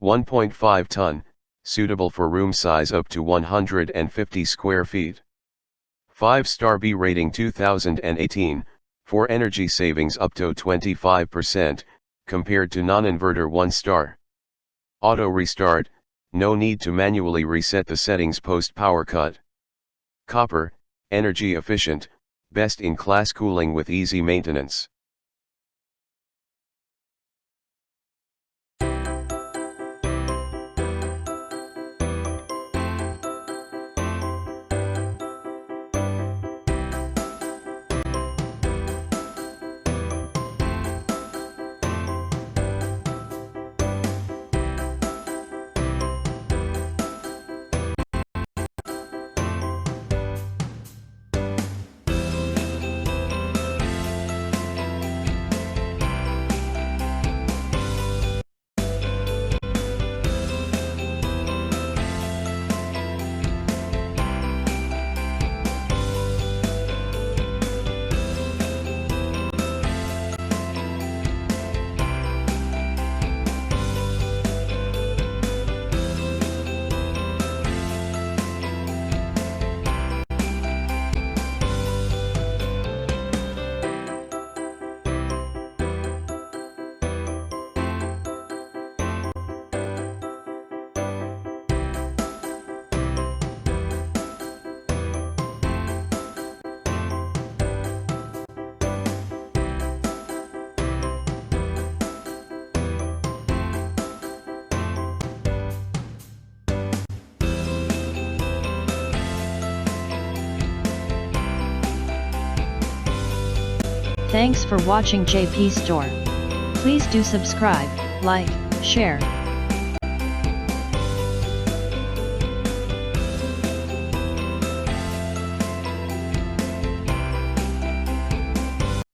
1.5 ton, suitable for room size up to 150 square feet. 5-star B rating 2018, for energy savings up to 25%, compared to non-inverter 1-star. Auto restart, no need to manually reset the settings post power cut. Copper, energy efficient, best in class cooling with easy maintenance. Thanks for watching JP Store. Please do subscribe, like, share,